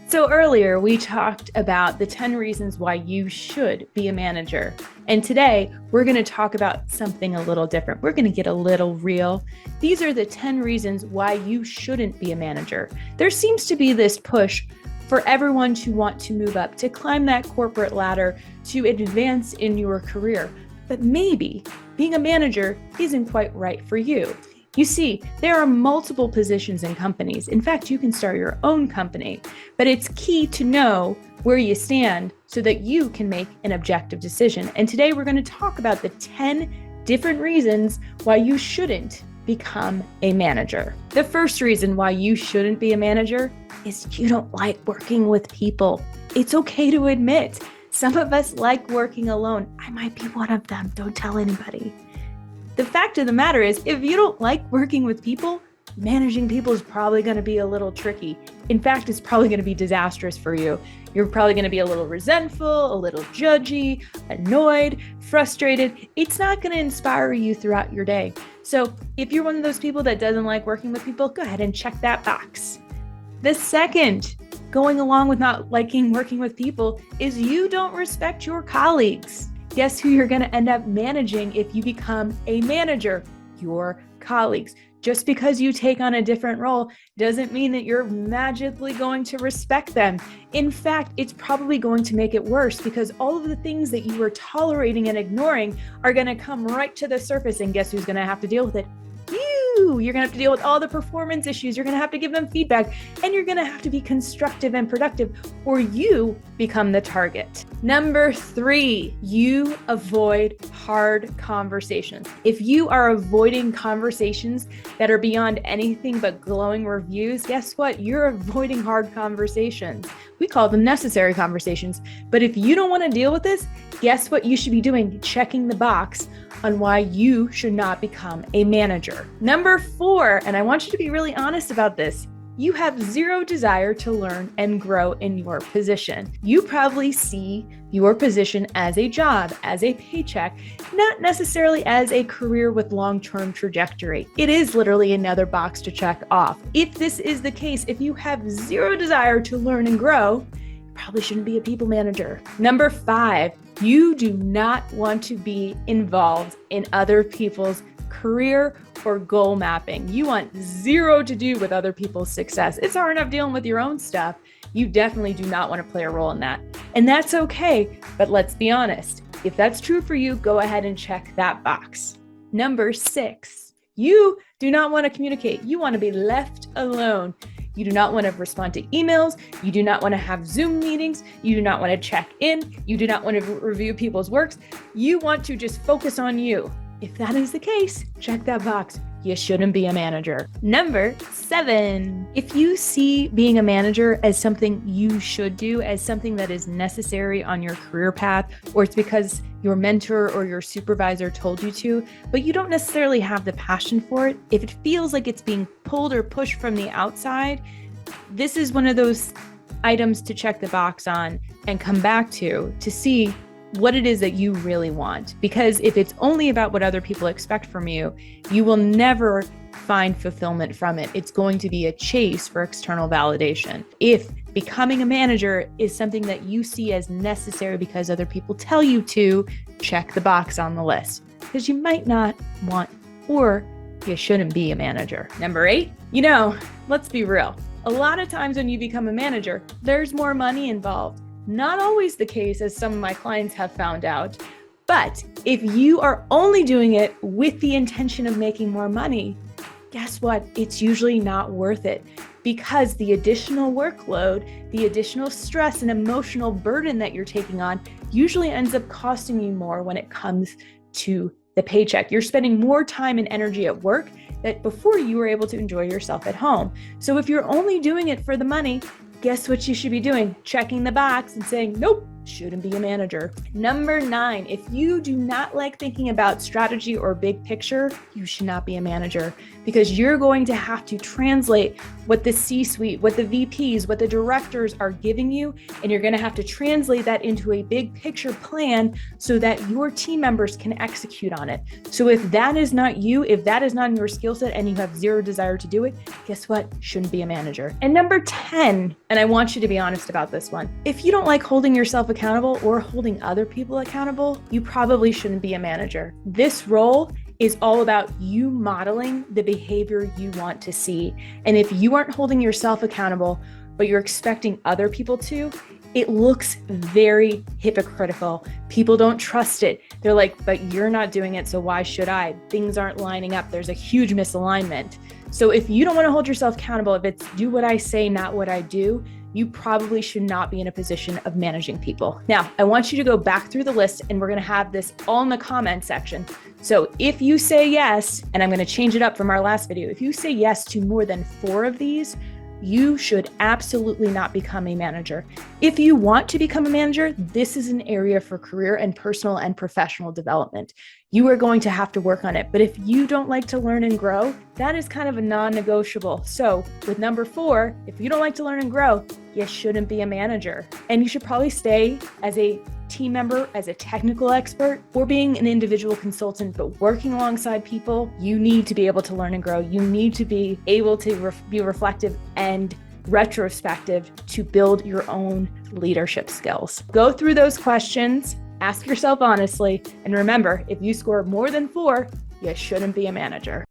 So earlier we talked about the 10 reasons why you should be a manager. And today we're going to talk about something a little different. We're going to get a little real. These are the 10 reasons why you shouldn't be a manager. There seems to be this push for everyone to want to move up, to climb that corporate ladder, to advance in your career. But maybe being a manager isn't quite right for you. You see, there are multiple positions in companies. In fact, you can start your own company, but it's key to know where you stand so that you can make an objective decision. And today we're going to talk about the 10 different reasons why you shouldn't become a manager. The first reason why you shouldn't be a manager is you don't like working with people. It's okay to admit, some of us like working alone. I might be one of them. Don't tell anybody. The fact of the matter is, if you don't like working with people, managing people is probably going to be a little tricky. In fact, it's probably going to be disastrous for you. You're probably going to be a little resentful, a little judgy, annoyed, frustrated. It's not going to inspire you throughout your day. So if you're one of those people that doesn't like working with people, go ahead and check that box. The second, going along with not liking working with people, is you don't respect your colleagues. Guess who you're going to end up managing if you become a manager? Your colleagues. Just because you take on a different role doesn't mean that you're magically going to respect them. In fact, it's probably going to make it worse because all of the things that you were tolerating and ignoring are going to come right to the surface, and guess who's going to have to deal with it? You're going to have to deal with all the performance issues. You're going to have to give them feedback, and you're going to have to be constructive and productive, or you become the target. Number 3, you avoid hard conversations. If you are avoiding conversations that are beyond anything but glowing reviews, guess what? You're avoiding hard conversations. We call them necessary conversations. But if you don't want to deal with this, guess what you should be doing? Checking the box on why you should not become a manager. Number 4, and I want you to be really honest about this, you have zero desire to learn and grow in your position. You probably see your position as a job, as a paycheck, not necessarily as a career with long-term trajectory. It is literally another box to check off. If this is the case, if you have zero desire to learn and grow, you probably shouldn't be a people manager. Number 5, you do not want to be involved in other people's career or goal mapping. You want zero to do with other people's success. It's hard enough dealing with your own stuff. You definitely do not want to play a role in that. And that's okay, but let's be honest. If that's true for you, go ahead and check that box. Number 6, you do not want to communicate. You want to be left alone. You do not want to respond to emails. You do not want to have Zoom meetings. You do not want to check in. You do not want to review people's works. You want to just focus on you. If that is the case, check that box. You shouldn't be a manager. Number 7, if you see being a manager as something you should do, as something that is necessary on your career path, or it's because your mentor or your supervisor told you to, but you don't necessarily have the passion for it, if it feels like it's being pulled or pushed from the outside, this is one of those items to check the box on and come back to see what it is that you really want. Because if it's only about what other people expect from you, you will never find fulfillment from it. It's going to be a chase for external validation. If becoming a manager is something that you see as necessary because other people tell you to, check the box on the list, because you might not want, or you shouldn't be a manager. Number 8, let's be real. A lot of times when you become a manager, there's more money involved. Not always the case, as some of my clients have found out. But if you are only doing it with the intention of making more money, guess what? It's usually not worth it, because the additional workload, the additional stress and emotional burden that you're taking on usually ends up costing you more when it comes to the paycheck. You're spending more time and energy at work that before you were able to enjoy yourself at home. So if you're only doing it for the money, guess what you should be doing? Checking the box and saying, nope, shouldn't be a manager. Number 9, if you do not like thinking about strategy or big picture, you should not be a manager, because you're going to have to translate what the C-suite, what the VPs, what the directors are giving you, and you're going to have to translate that into a big picture plan so that your team members can execute on it. So if that is not you, if that is not in your skill set and you have zero desire to do it, guess what? Shouldn't be a manager. And number 10, and I want you to be honest about this one. If you don't like holding yourself accountable or holding other people accountable, you probably shouldn't be a manager. This role is all about you modeling the behavior you want to see. And if you aren't holding yourself accountable, but you're expecting other people to, it looks very hypocritical. People don't trust it. They're like, but you're not doing it, so why should I? Things aren't lining up. There's a huge misalignment. So if you don't want to hold yourself accountable, if it's do what I say, not what I do, you probably should not be in a position of managing people. Now, I want you to go back through the list and we're going to have this all in the comment section. So if you say yes, and I'm going to change it up from our last video, if you say yes to more than 4 of these, you should absolutely not become a manager. If you want to become a manager, this is an area for career and personal and professional development. You are going to have to work on it. But if you don't like to learn and grow, that is kind of a non-negotiable. So with number 4, if you don't like to learn and grow, you shouldn't be a manager. And you should probably stay as a team member, as a technical expert, or being an individual consultant, but working alongside people. You need to be able to learn and grow. You need to be able to be reflective and retrospective to build your own leadership skills. Go through those questions, ask yourself honestly, and remember, if you score more than 4, you shouldn't be a manager.